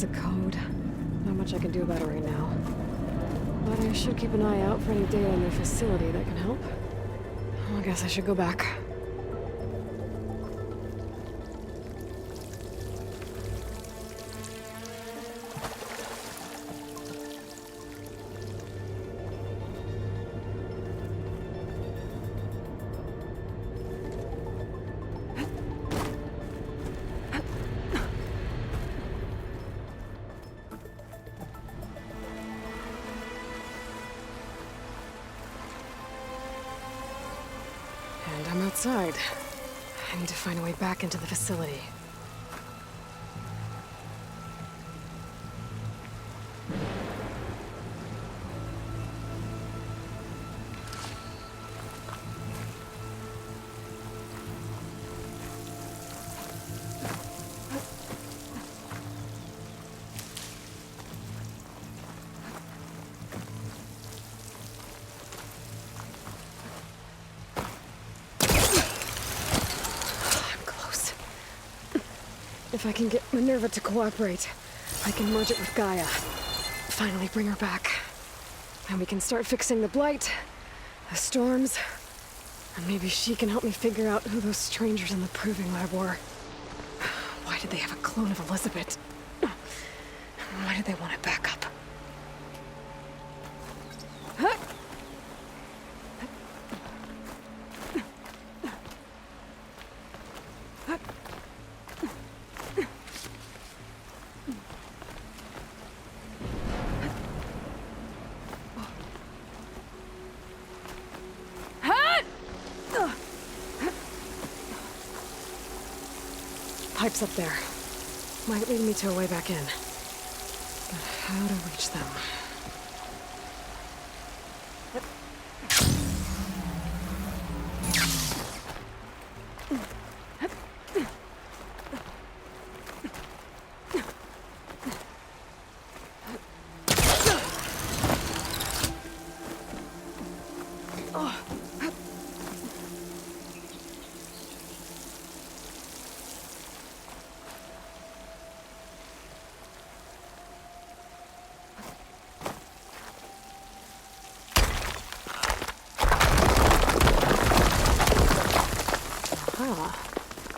It's a code. Not much I can do about it right now. But I should keep an eye out for any data in their facility that can help. Well, I guess I should go back. And I'm outside. I need to find a way back into the facility. If I can get Minerva to cooperate, I can merge it with Gaia. Finally bring her back. And we can start fixing the blight, the storms, and maybe she can help me figure out who those strangers in the proving lab were. Why did they have a clone of Elizabeth? Why did they want it back up? Pipes up there. Might lead me to a way back in. But how to reach them?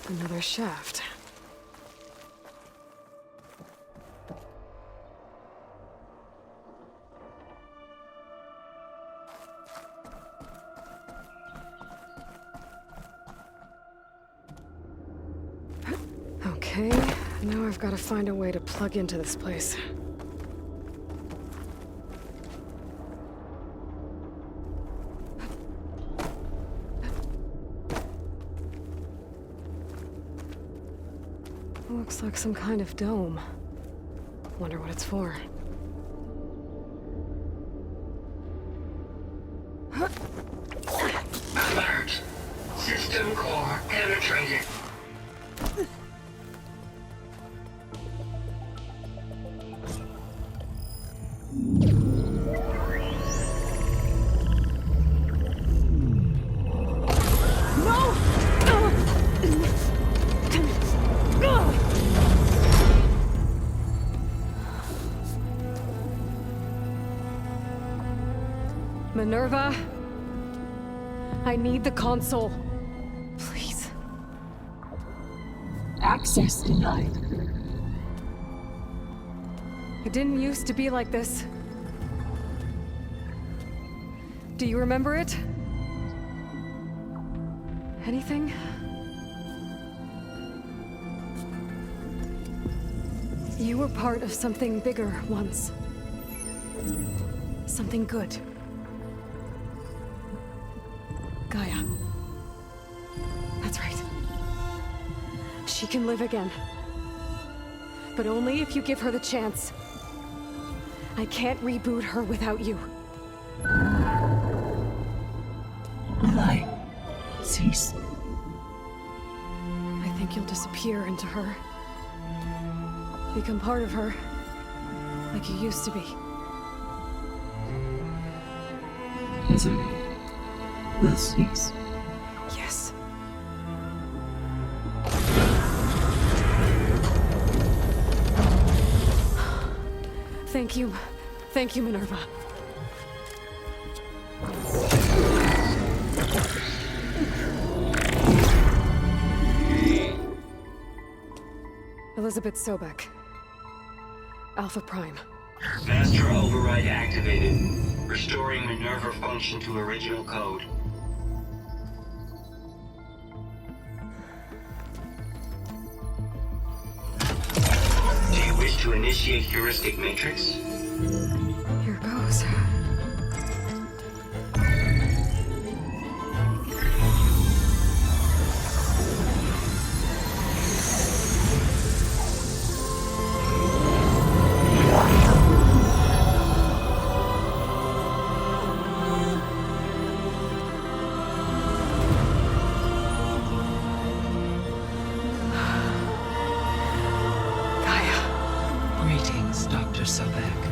Another shaft. Okay, now I've got to find a way to plug into this place. Looks like some kind of dome. Wonder what it's for. Alert! System core penetrated. Minerva, I need the console. Please. Access denied. It didn't used to be like this. Do you remember it? Anything? You were part of something bigger once. Something good. Gaia. That's right. She can live again. But only if you give her the chance. I can't reboot her without you. Lie. Cease. I think you'll disappear into her. Become part of her. Like you used to be. Misery will cease. Yes. Thank you. Thank you, Minerva. Elizabeth Sobek. Alpha Prime. Master override activated. Restoring Minerva function to original code. Do you wish to initiate heuristic matrix? Here goes. Greetings, Dr. Sobek.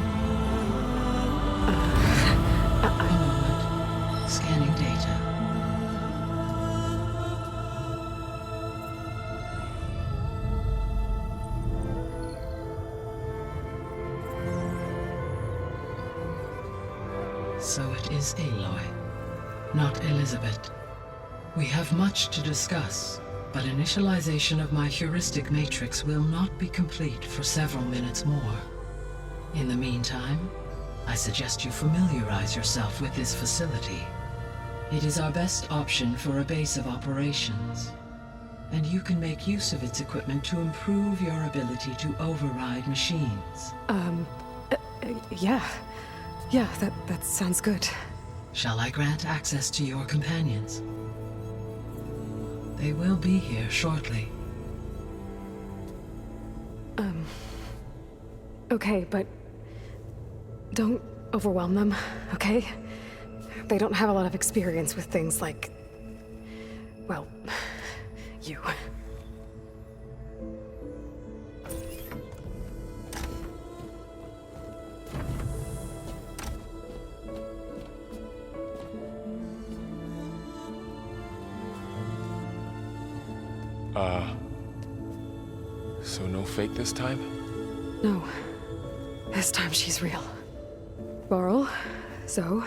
A moment. Scanning data. So it is Aloy, not Elizabeth. We have much to discuss, but initialization of my heuristic matrix will not be complete for several minutes more. In the meantime, I suggest you familiarize yourself with this facility. It is our best option for a base of operations, and you can make use of its equipment to improve your ability to override machines. Yeah. Yeah, that sounds good. Shall I grant access to your companions? They will be here shortly. Okay, but don't overwhelm them, okay? They don't have a lot of experience with things like, well, you. So no fake this time? No. This time she's real. Laurel, Zoe.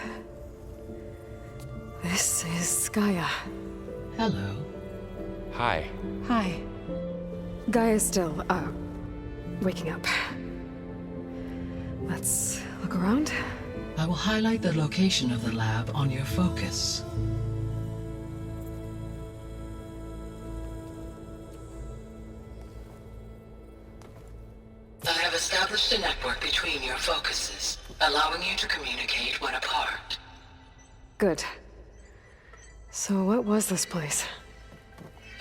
This is Gaia. Hello. Hi. Hi. Gaia's still, waking up. Let's look around. I will highlight the location of the lab on your focus. I have established a network between your focuses, allowing you to communicate when apart. Good. So what was this place?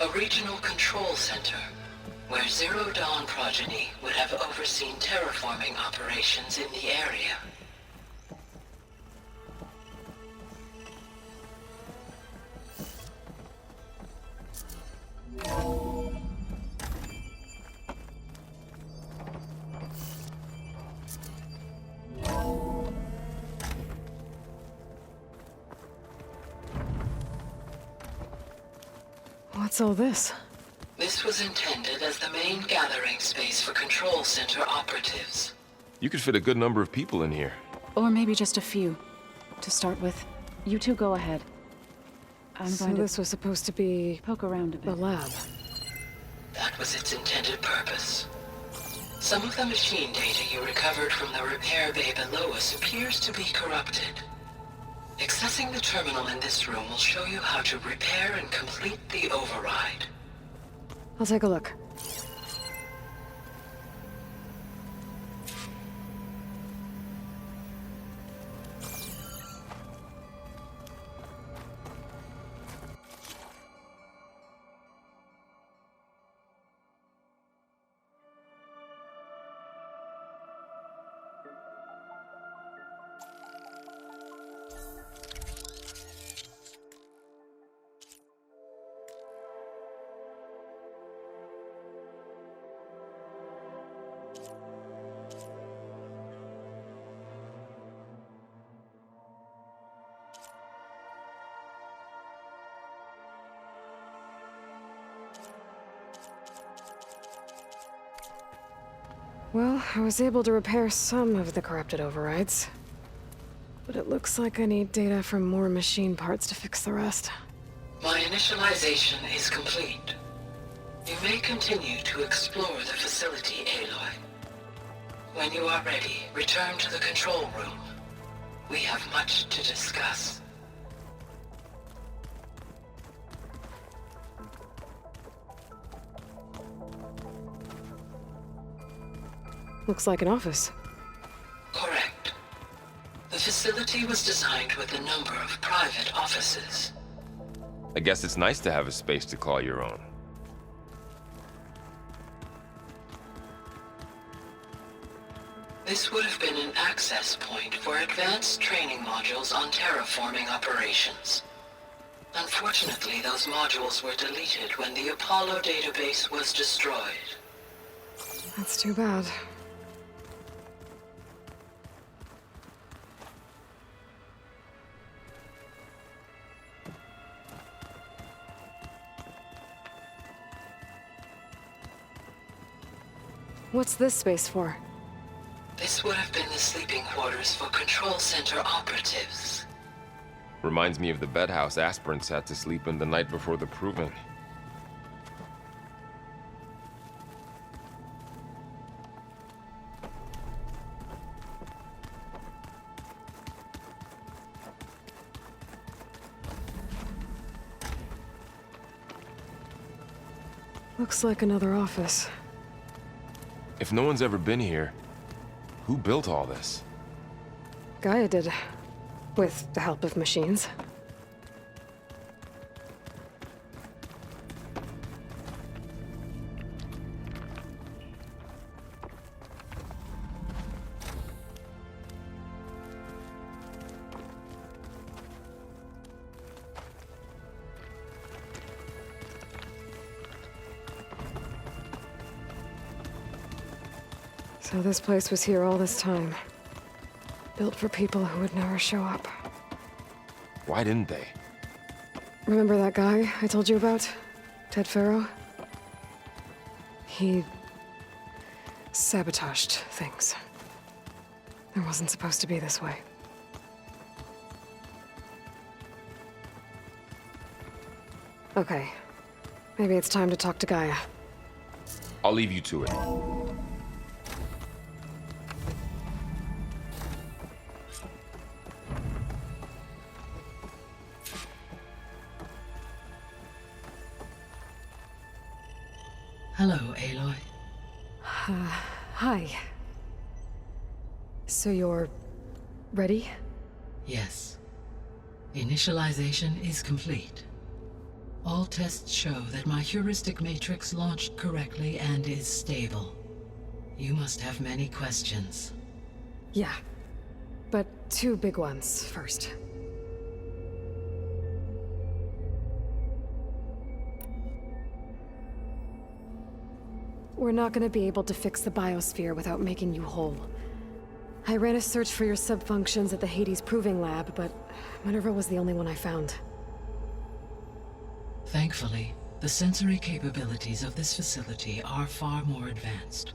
A regional control center, where Zero Dawn progeny would have overseen terraforming operations in the area. What's all this? This was intended as the main gathering space for control center operatives. You could fit a good number of people in here. Or maybe just a few. To start with, you two go ahead. I'm So going to this was supposed to be poke around a the bit. lab. That was its intended purpose. Some of the machine data you recovered from the repair bay below us appears to be corrupted. Accessing the terminal in this room will show you how to repair and complete the override. I'll take a look. Well, I was able to repair some of the corrupted overrides. But it looks like I need data from more machine parts to fix the rest. My initialization is complete. You may continue to explore the facility, Aloy. When you are ready, return to the control room. We have much to discuss. Looks like an office. Correct. The facility was designed with a number of private offices. I guess it's nice to have a space to call your own. This would have been an access point for advanced training modules on terraforming operations. Unfortunately, those modules were deleted when the Apollo database was destroyed. That's too bad. What's this space for? This would have been the sleeping quarters for Control Center operatives. Reminds me of the bedhouse aspirants had to sleep in the night before the proving. Looks like another office. If no one's ever been here, who built all this? Gaia did. With the help of machines. So this place was here all this time. Built for people who would never show up. Why didn't they? Remember that guy I told you about? Ted Farrow? He sabotaged things. It wasn't supposed to be this way. Okay. Maybe it's time to talk to Gaia. I'll leave you to it. Hello, Aloy. Hi. So you're ready? Yes. Initialization is complete. All tests show that my heuristic matrix launched correctly and is stable. You must have many questions. Yeah. But two big ones first. We're not gonna be able to fix the biosphere without making you whole. I ran a search for your subfunctions at the Hades Proving Lab, but Minerva was the only one I found. Thankfully, the sensory capabilities of this facility are far more advanced.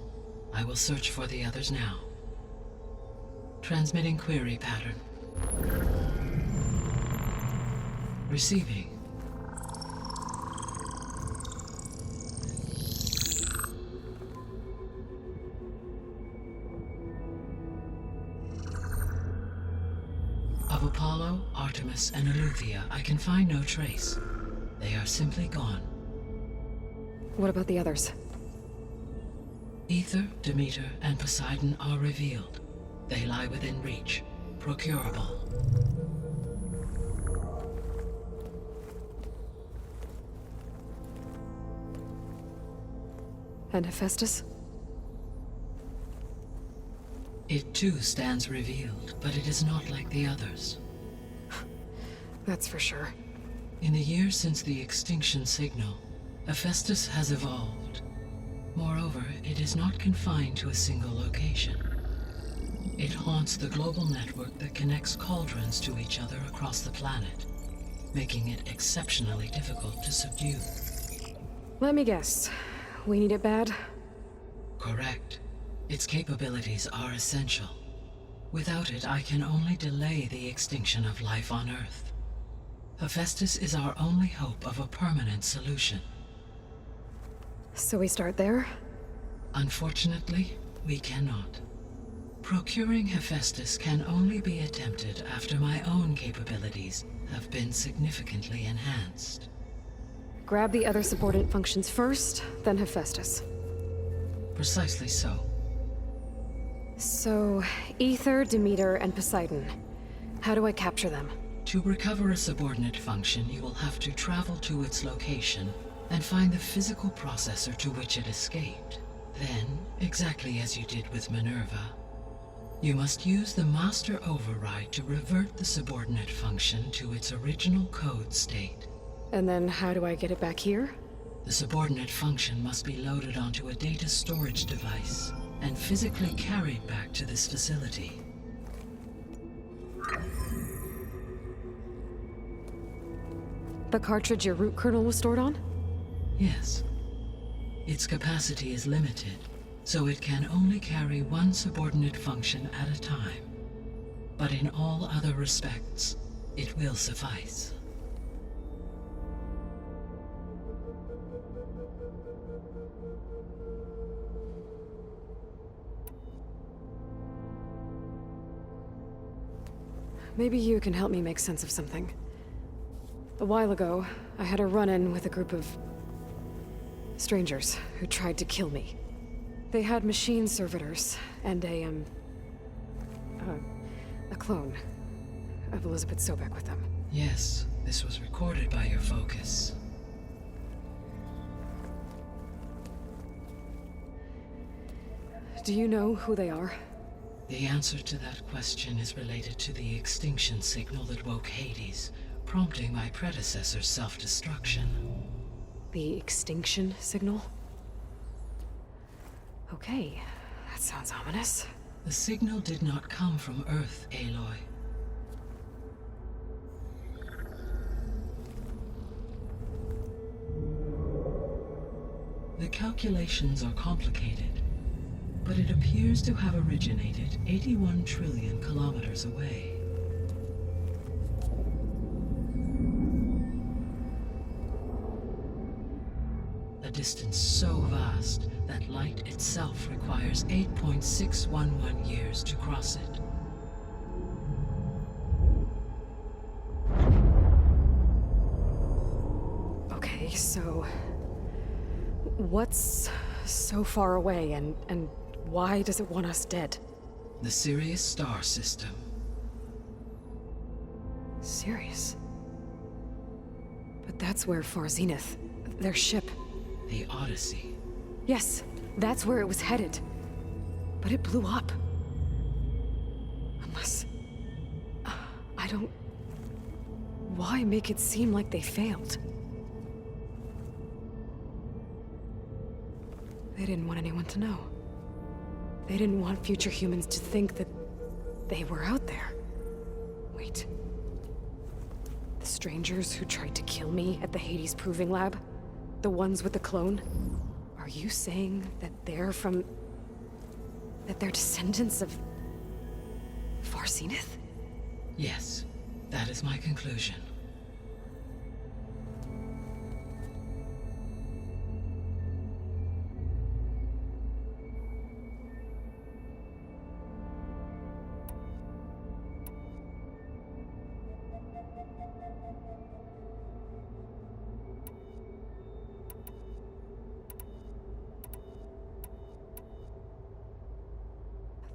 I will search for the others now. Transmitting query pattern. Receiving. Of Apollo, Artemis, and Eleuthia, I can find no trace. They are simply gone. What about the others? Ether, Demeter, and Poseidon are revealed. They lie within reach, procurable. And Hephaestus? It too stands revealed, but it is not like the others. That's for sure. In the years since the extinction signal, Hephaestus has evolved. Moreover, it is not confined to a single location. It haunts the global network that connects cauldrons to each other across the planet, making it exceptionally difficult to Let me guess. We need it bad? Correct. Its capabilities are essential. Without it, I can only delay the extinction of life on Earth. Hephaestus is our only hope of a permanent solution. So we start there? Unfortunately, we cannot. Procuring Hephaestus can only be attempted after my own capabilities have been significantly enhanced. Grab the other subordinate functions first, then Hephaestus. Precisely so. So, Ether, Demeter, and Poseidon. How do I capture them? To recover a subordinate function, you will have to travel to its location and find the physical processor to which it escaped. Then, exactly as you did with Minerva, you must use the master override to revert the subordinate function to its original code state. And then how do I get it back here? The subordinate function must be loaded onto a data storage device and physically carried back to this facility. The cartridge your root kernel was stored on? Yes. Its capacity is limited, so it can only carry one subordinate function at a time. But in all other respects, it will suffice. Maybe you can help me make sense of something. A while ago, I had a run-in with a group of strangers who tried to kill me. They had machine servitors and a clone of Elizabeth Sobek with them. Yes, this was recorded by your focus. Do you know who they are? The answer to that question is related to the extinction signal that woke Hades, prompting my predecessor's self-destruction. The extinction signal? Okay, that sounds ominous. The signal did not come from Earth, Aloy. The calculations are complicated, but it appears to have originated 81 trillion kilometers away. A distance so vast that light itself requires 8.611 years to cross it. Okay, so what's so far away and why does it want us dead? The Sirius star system. Sirius? But that's where Far Zenith, their ship. The Odyssey. Yes, that's where it was headed. But it blew up. Unless... I don't... Why make it seem like they failed? They didn't want anyone to know. They didn't want future humans to think that they were out there. Wait. The strangers who tried to kill me at the Hades Proving Lab? The ones with the clone? Are you saying that they're from... that they're descendants of... Far Zenith? Yes, that is my conclusion.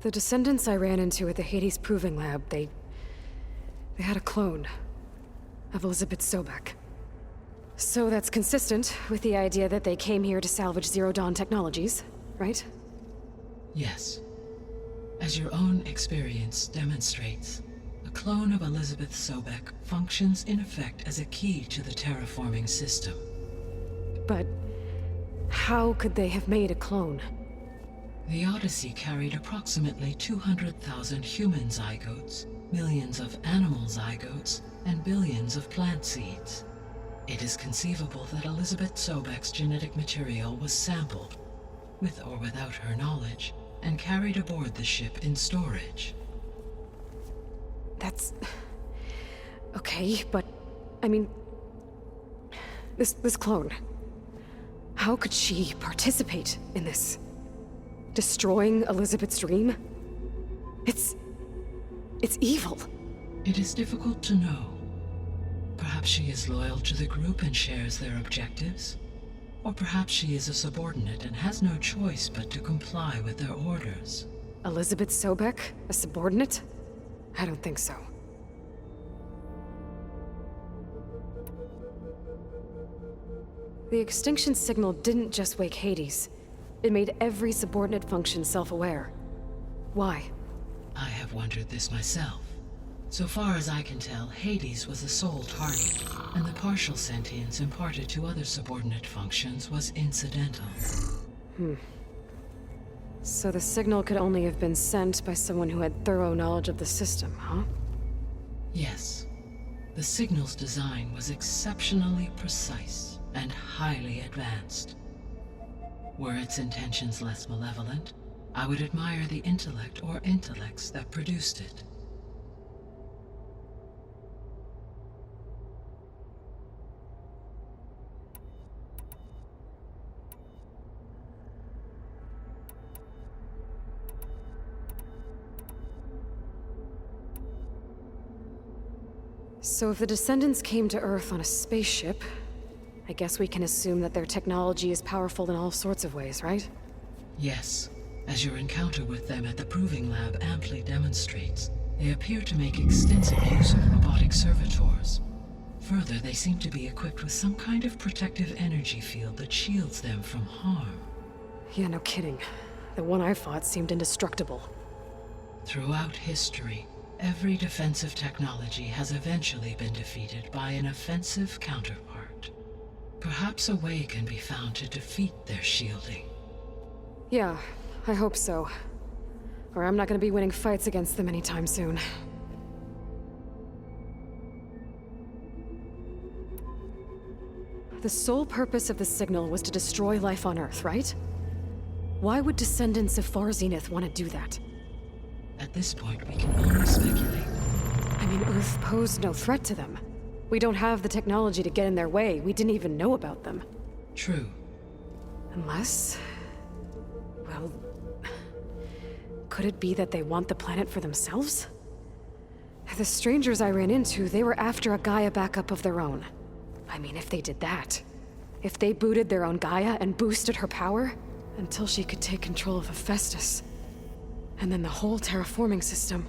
The descendants I ran into at the Hades Proving Lab, they had a clone of Elizabeth Sobek. So that's consistent with the idea that they came here to salvage Zero Dawn technologies, right? Yes. As your own experience demonstrates, a clone of Elizabeth Sobek functions in effect as a key to the terraforming system. But how could they have made a clone? The Odyssey carried approximately 200,000 human zygotes, millions of animal zygotes, and billions of plant seeds. It is conceivable that Elizabeth Sobek's genetic material was sampled, with or without her knowledge, and carried aboard the ship in storage. That's... okay, but... I mean... This clone... How could she participate in this? Destroying Elizabeth's dream? It's evil. It is difficult to know. Perhaps she is loyal to the group and shares their objectives. Or perhaps she is a subordinate and has no choice but to comply with their orders. Elizabeth Sobek, a subordinate? I don't think so. The extinction signal didn't just wake Hades. It made every subordinate function self-aware. Why? I have wondered this myself. So far as I can tell, Hades was the sole target, and the partial sentience imparted to other subordinate functions was incidental. So the signal could only have been sent by someone who had thorough knowledge of the system, huh? Yes. The signal's design was exceptionally precise and highly advanced. Were its intentions less malevolent, I would admire the intellect or intellects that produced it. So if the descendants came to Earth on a spaceship, I guess we can assume that their technology is powerful in all sorts of ways, right? Yes. As your encounter with them at the Proving Lab amply demonstrates, they appear to make extensive use of robotic servitors. Further, they seem to be equipped with some kind of protective energy field that shields them from harm. Yeah, no kidding. The one I fought seemed indestructible. Throughout history, every defensive technology has eventually been defeated by an offensive counterpart. Perhaps a way can be found to defeat their shielding. Yeah, I hope so. Or I'm not gonna be winning fights against them anytime soon. The sole purpose of the signal was to destroy life on Earth, right? Why would descendants of Far Zenith want to do that? At this point, we can only speculate. I mean, Earth posed no threat to them. We don't have the technology to get in their way. We didn't even know about them. True. Unless... well... could it be that they want the planet for themselves? The strangers I ran into, they were after a Gaia backup of their own. I mean, if they did that... if they booted their own Gaia and boosted her power... until she could take control of Hephaestus... and then the whole terraforming system...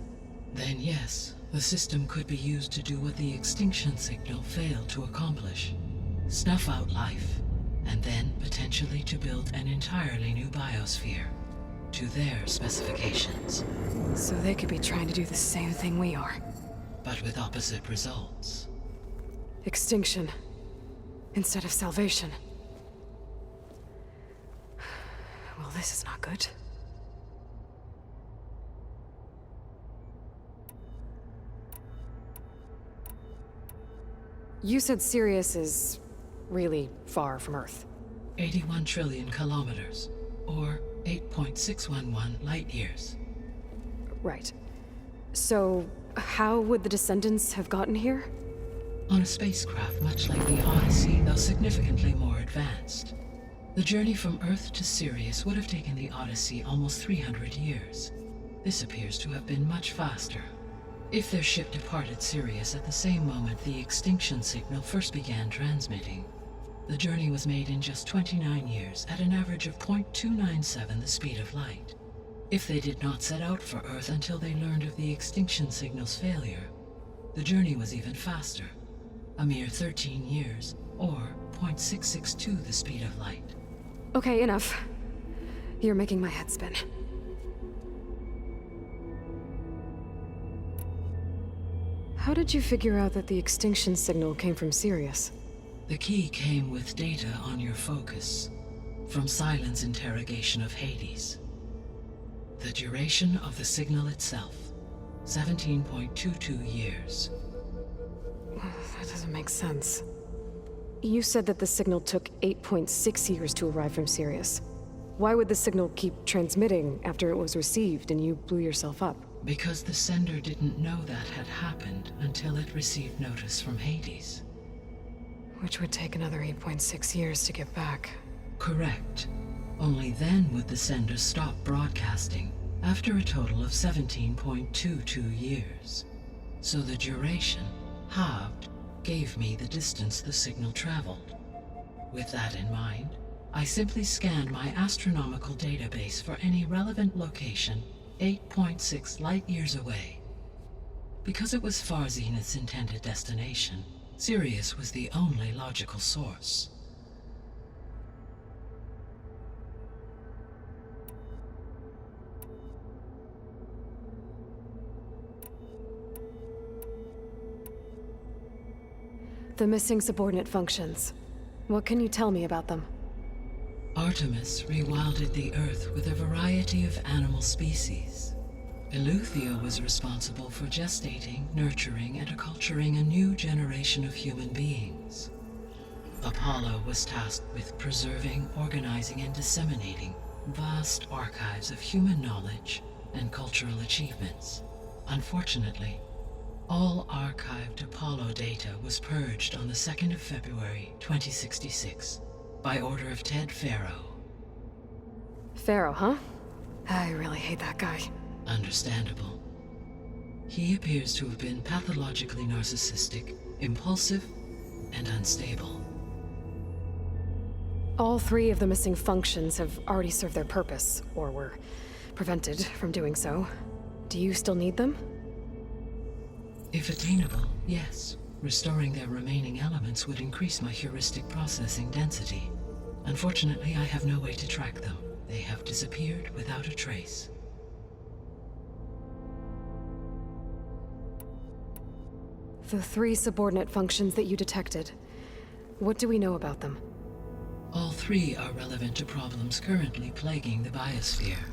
Then yes, the system could be used to do what the extinction signal failed to accomplish. Snuff out life, and then potentially to build an entirely new biosphere. To their specifications. So they could be trying to do the same thing we are. But with opposite results. Extinction. Instead of salvation. Well, this is not good. You said Sirius is really far from Earth. 81 trillion kilometers, or 8.611 light years. Right. So, how would the descendants have gotten here? On a spacecraft much like the Odyssey, though significantly more advanced. The journey from Earth to Sirius would have taken the Odyssey almost 300 years. This appears to have been much faster. If their ship departed Sirius at the same moment the extinction signal first began transmitting, the journey was made in just 29 years at an average of 0.297 the speed of light. If they did not set out for Earth until they learned of the extinction signal's failure, the journey was even faster, a mere 13 years, or 0.662 the speed of light. Okay, enough. You're making my head spin. How did you figure out that the extinction signal came from Sirius? The key came with data on your focus, from Silent's interrogation of Hades. The duration of the signal itself, 17.22 years. That doesn't make sense. You said that the signal took 8.6 years to arrive from Sirius. Why would the signal keep transmitting after it was received and you blew yourself up? Because the sender didn't know that had happened until it received notice from Hades. Which would take another 8.6 years to get back. Correct. Only then would the sender stop broadcasting, after a total of 17.22 years. So the duration, halved, gave me the distance the signal traveled. With that in mind, I simply scanned my astronomical database for any relevant location 8.6 light-years away. Because it was far Zenith's intended destination, Sirius was the only logical source. The missing subordinate functions. What can you tell me about them? Artemis rewilded the Earth with a variety of animal species. Eleuthia was responsible for gestating, nurturing, and acculturating a new generation of human beings. Apollo was tasked with preserving, organizing, and disseminating vast archives of human knowledge and cultural achievements. Unfortunately, all archived Apollo data was purged on the 2nd of February, 2066, by order of Ted Faro. Pharaoh, huh? I really hate that guy. Understandable. He appears to have been pathologically narcissistic, impulsive, and unstable. All 3 of the missing functions have already served their purpose, or were prevented from doing so. Do you still need them? If attainable, yes. Restoring their remaining elements would increase my heuristic processing density. Unfortunately, I have no way to track them. They have disappeared without a trace. The 3 subordinate functions that you detected. What do we know about them? All 3 are relevant to problems currently plaguing the biosphere.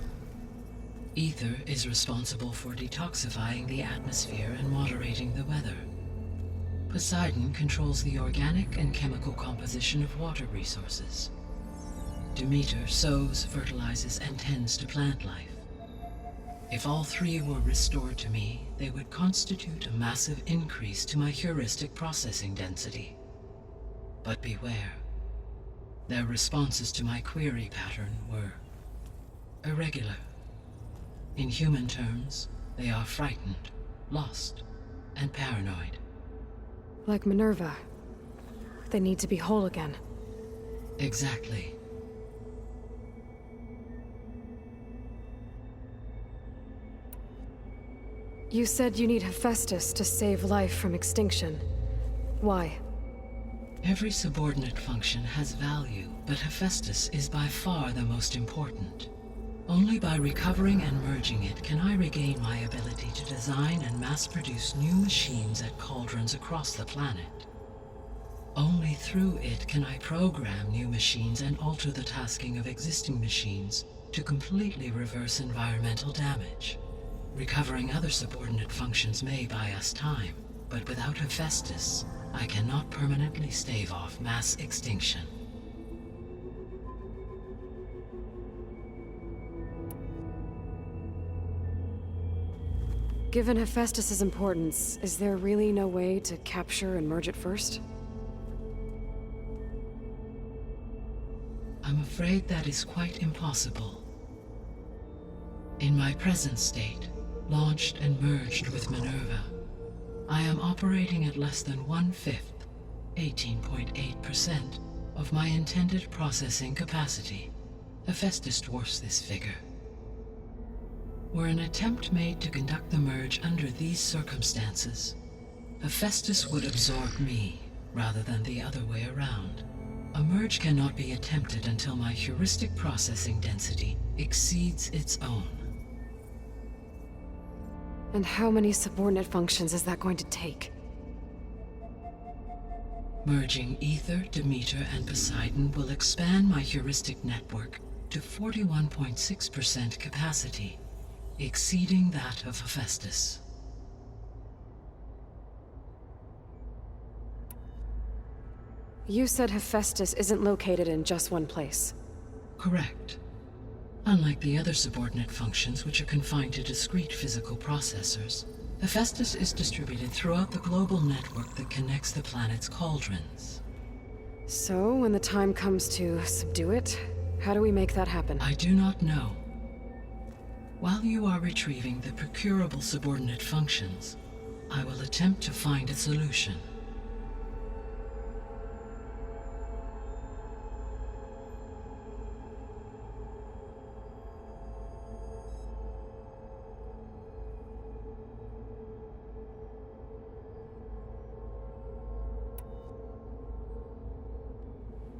Ether is responsible for detoxifying the atmosphere and moderating the weather. Poseidon controls the organic and chemical composition of water resources. Demeter sows, fertilizes, and tends to plant life. If all 3 were restored to me, they would constitute a massive increase to my heuristic processing density. But beware. Their responses to my query pattern were irregular. In human terms, they are frightened, lost, and paranoid. Like Minerva. They need to be whole again. Exactly. You said you need Hephaestus to save life from extinction. Why? Every subordinate function has value, but Hephaestus is by far the most important. Only by recovering and merging it can I regain my ability to design and mass-produce new machines at cauldrons across the planet. Only through it can I program new machines and alter the tasking of existing machines to completely reverse environmental damage. Recovering other subordinate functions may buy us time, but without Hephaestus, I cannot permanently stave off mass extinction. Given Hephaestus's importance, is there really no way to capture and merge it first? I'm afraid that is quite impossible. In my present state, launched and merged with Minerva, I am operating at less than 1/5, 18.8%, of my intended processing capacity. Hephaestus dwarfs this figure. Were an attempt made to conduct the merge under these circumstances, Hephaestus would absorb me, rather than the other way around. A merge cannot be attempted until my heuristic processing density exceeds its own. And how many subordinate functions is that going to take? Merging Ether, Demeter, and Poseidon will expand my heuristic network to 41.6% capacity, exceeding that of Hephaestus. You said Hephaestus isn't located in just one place. Correct. unlike the other subordinate functions which are confined to discrete physical processors. Hephaestus is distributed throughout the global network that connects the planet's cauldrons. So, when the time comes to subdue it, how do we make that happen? I do not know. While you are retrieving the procurable subordinate functions, I will attempt to find a solution.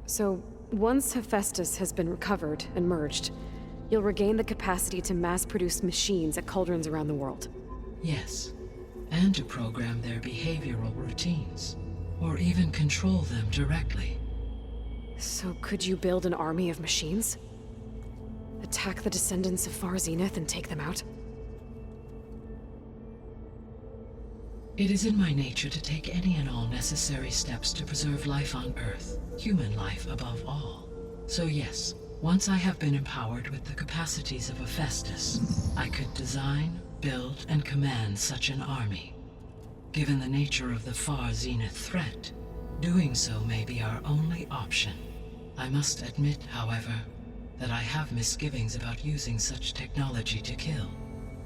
So, once Hephaestus has been recovered and merged, you'll regain the capacity to mass-produce machines at cauldrons around the world. Yes, and to program their behavioral routines, or even control them directly. So could you build an army of machines? Attack the descendants of Far Zenith and take them out? It is in my nature to take any and all necessary steps to preserve life on Earth, human life above all. So yes, once I have been empowered with the capacities of Hephaestus, I could design, build, and command such an army. Given the nature of the Far Zenith threat, doing so may be our only option. I must admit, however, that I have misgivings about using such technology to kill,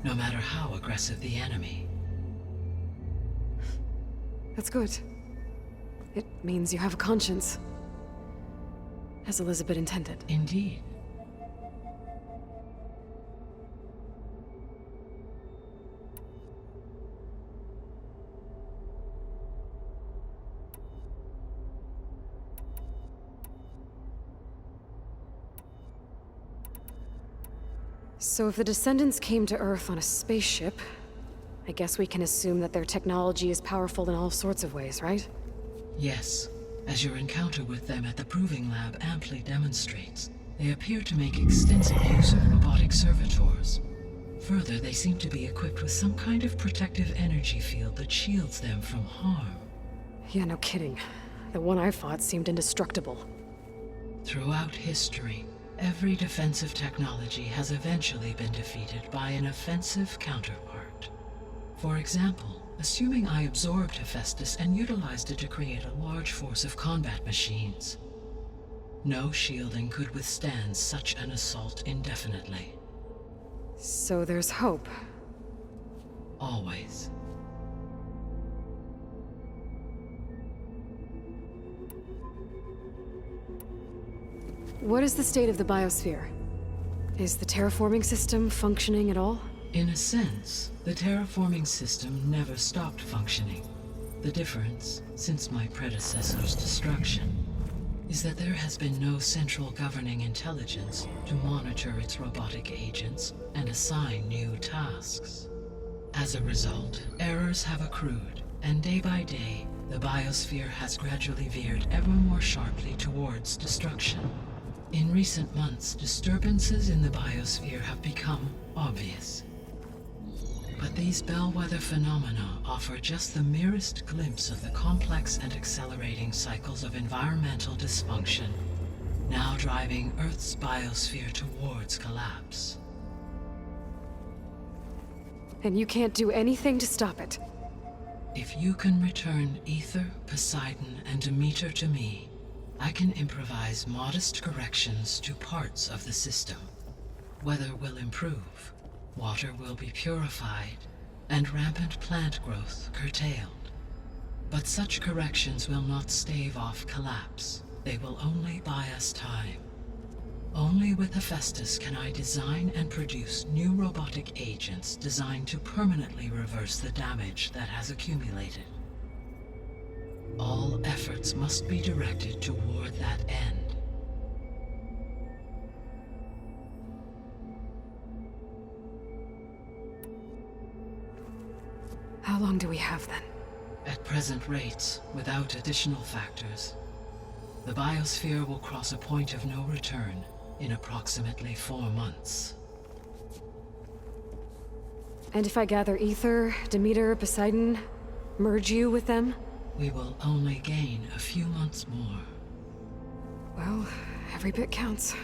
no matter how aggressive the enemy. That's good. It means you have a conscience. As Elizabeth intended. Indeed. So if the descendants came to Earth on a spaceship, I guess we can assume that their technology is powerful in all sorts of ways, right? Yes, as your encounter with them at the Proving Lab amply demonstrates, they appear to make extensive use of robotic servitors. Further, they seem to be equipped with some kind of protective energy field that shields them from harm. Yeah, no kidding. The one I fought seemed indestructible. Throughout history, every defensive technology has eventually been defeated by an offensive counterpart. For example, assuming I absorbed Hephaestus and utilized it to create a large force of combat machines. No shielding could withstand such an assault indefinitely. So there's hope. Always. What is the state of the biosphere? Is the terraforming system functioning at all? In a sense, the terraforming system never stopped functioning. The difference, since my predecessor's destruction, is that there has been no central governing intelligence to monitor its robotic agents and assign new tasks. As a result, errors have accrued, and day by day, the biosphere has gradually veered ever more sharply towards destruction. In recent months, disturbances in the biosphere have become obvious. But these bellwether phenomena offer just the merest glimpse of the complex and accelerating cycles of environmental dysfunction, now driving Earth's biosphere towards collapse. And you can't do anything to stop it? If you can return Ether, Poseidon, and Demeter to me, I can improvise modest corrections to parts of the system. Weather will improve. Water will be purified, and rampant plant growth curtailed. But such corrections will not stave off collapse. They will only buy us time. Only with Hephaestus can I design and produce new robotic agents designed to permanently reverse the damage that has accumulated. All efforts must be directed toward that end. How long do we have then? At present rates, without additional factors, the biosphere will cross a point of no return in approximately 4 months. And if I gather Ether, Demeter, Poseidon, merge you with them? We will only gain a few months more. Well, every bit counts.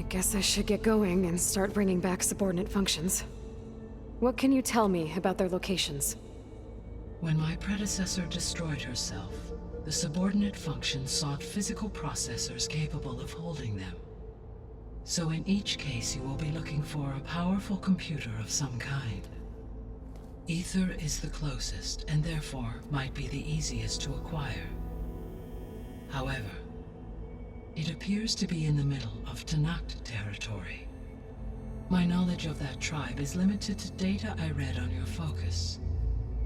guess I should get going and start bringing back subordinate functions. What can you tell me about their locations? When my predecessor destroyed herself, the subordinate functions sought physical processors capable of holding them. So in each case, you will be looking for a powerful computer of some kind. Ether is the closest, and therefore might be the easiest to acquire. However, it appears to be in the middle of Tanact territory. My knowledge of that tribe is limited to data I read on your focus,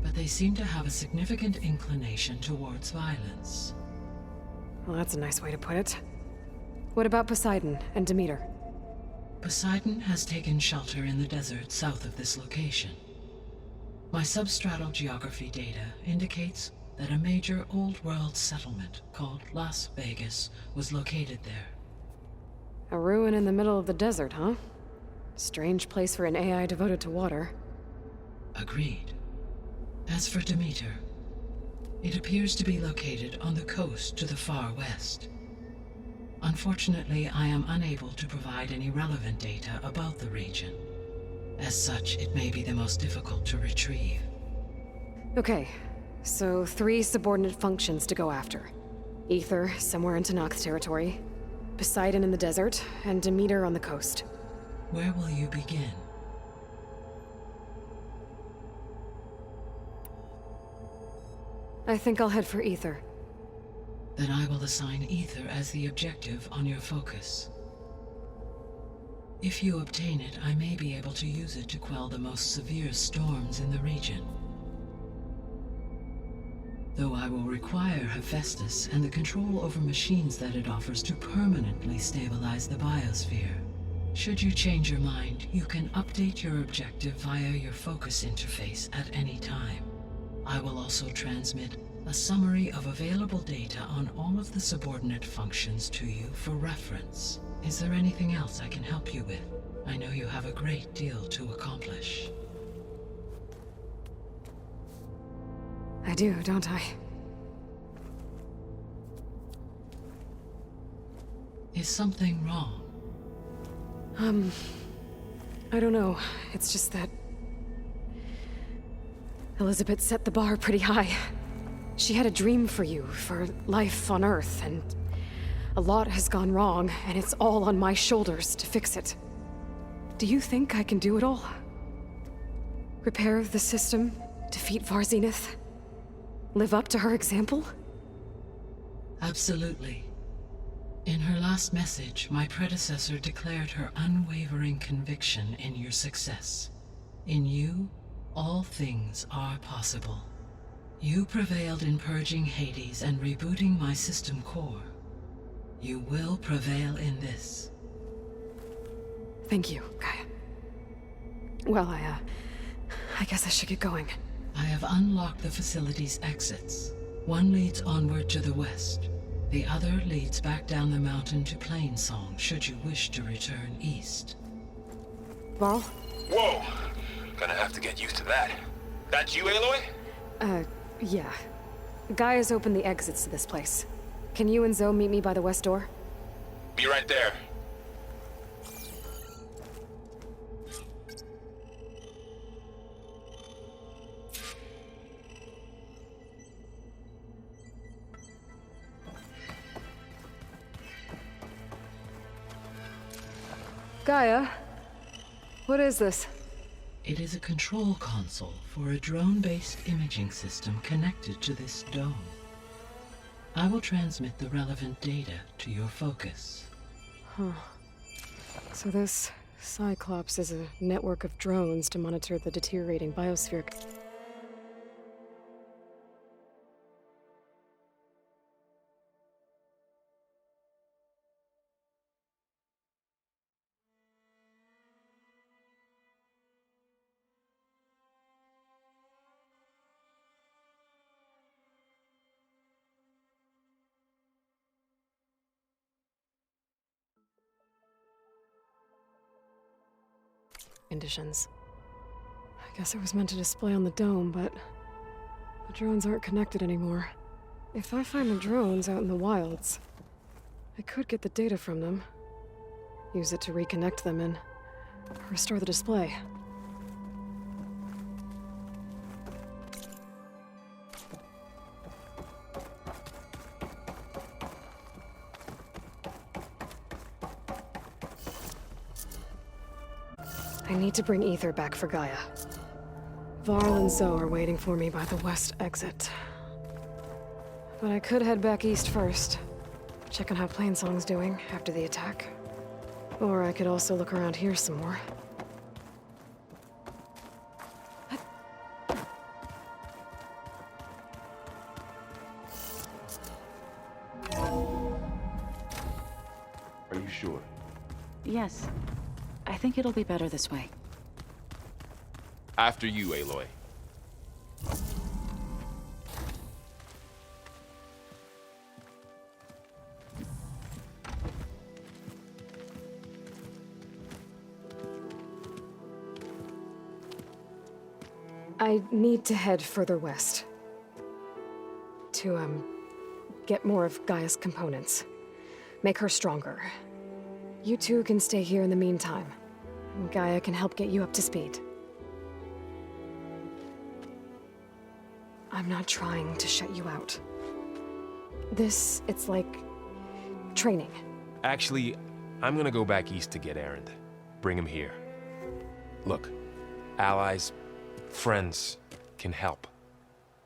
but they seem to have a significant inclination towards violence. Well, that's a nice way to put it. What about Poseidon and Demeter? Poseidon has taken shelter in the desert south of this location. My substratal geography data indicates that a major old-world settlement called Las Vegas was located there. A ruin in the middle of the desert, huh? Strange place for an AI devoted to water. Agreed. As for Demeter, it appears to be located on the coast to the far west. Unfortunately, I am unable to provide any relevant data about the region. As such, it may be the most difficult to retrieve. Okay, so 3 subordinate functions to go after. Ether, somewhere in Tanact territory, Poseidon in the desert, and Demeter on the coast. Where will you begin? I think I'll head for Ether. Then I will assign Ether as the objective on your focus. If you obtain it, I may be able to use it to quell the most severe storms in the region. Though I will require Hephaestus and the control over machines that it offers to permanently stabilize the biosphere. Should you change your mind, you can update your objective via your focus interface at any time. I will also transmit a summary of available data on all of the subordinate functions to you for reference. Is there anything else I can help you with? I know you have a great deal to accomplish. I do, don't I? Is something wrong? I don't know. It's just that Elizabeth set the bar pretty high. She had a dream for you, for life on Earth, and a lot has gone wrong, and it's all on my shoulders to fix it. Do you think I can do it all? Repair the system, defeat Varzenith, live up to her example? Absolutely. In her last message, my predecessor declared her unwavering conviction in your success. In you, all things are possible. You prevailed in purging Hades and rebooting my system core. You will prevail in this. Thank you, Gaia. Well, I guess I should get going. I have unlocked the facility's exits. One leads onward to the west. The other leads back down the mountain to Plainsong, should you wish to return east. Varl? Whoa! Gonna have to get used to that. That you, Aloy? Yeah. Gaia's opened the exits to this place. Can you and Zoe meet me by the west door? Be right there. Gaia? What is this? It is a control console for a drone-based imaging system connected to this dome. I will transmit the relevant data to your focus. Huh. So this Cyclops is a network of drones to monitor the deteriorating biosphere. Conditions. I guess it was meant to display on the dome, but the drones aren't connected anymore. If I find the drones out in the wilds, I could get the data from them. Use it to reconnect them and restore the display. I need to bring ether back for Gaia. Varl and Zoe are waiting for me by the west exit. But I could head back east first, check on how Plainsong's doing after the attack. Or I could also look around here some more. Are you sure? Yes. I think it'll be better this way. After you, Aloy. I need to head further west. To, get more of Gaia's components. Make her stronger. You two can stay here in the meantime. Gaia can help get you up to speed. I'm not trying to shut you out. It's like training. Actually, I'm gonna go back east to get Erend. Bring him here. Look, allies, friends can help.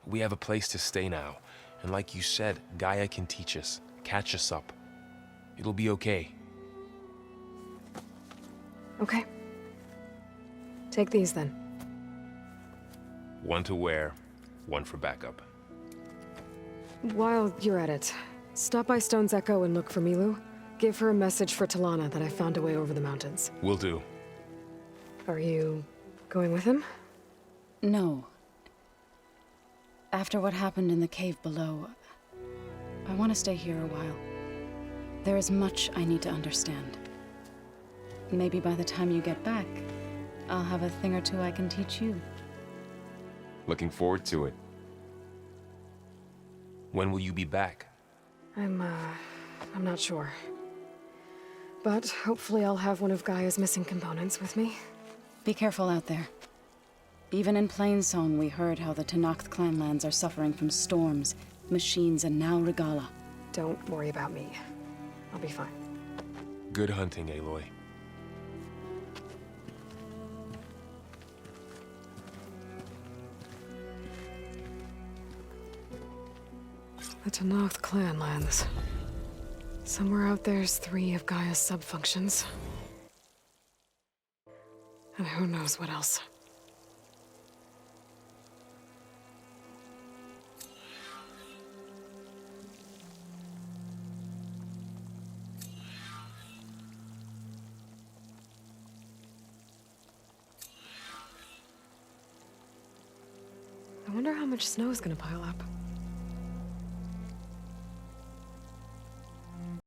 We have a place to stay now, and like you said, Gaia can teach us, catch us up. It'll be okay. Okay. Take these then. One to wear, one for backup. While you're at it, stop by Stone's Echo and look for Milu. Give her a message for Talana that I found a way over the mountains. Will do. Are you going with him? No. After what happened in the cave below, I want to stay here a while. There is much I need to understand. Maybe by the time you get back, I'll have a thing or two I can teach you. Looking forward to it. When will you be back? I'm not sure. But hopefully I'll have one of Gaia's missing components with me. Be careful out there. Even in Plainsong, we heard how the Tenakth clanlands are suffering from storms, machines, and now Regala. Don't worry about me. I'll be fine. Good hunting, Aloy. The Tenakth clanlands. Somewhere out there's 3 of Gaia's subfunctions. And who knows what else. I wonder how much snow is gonna pile up.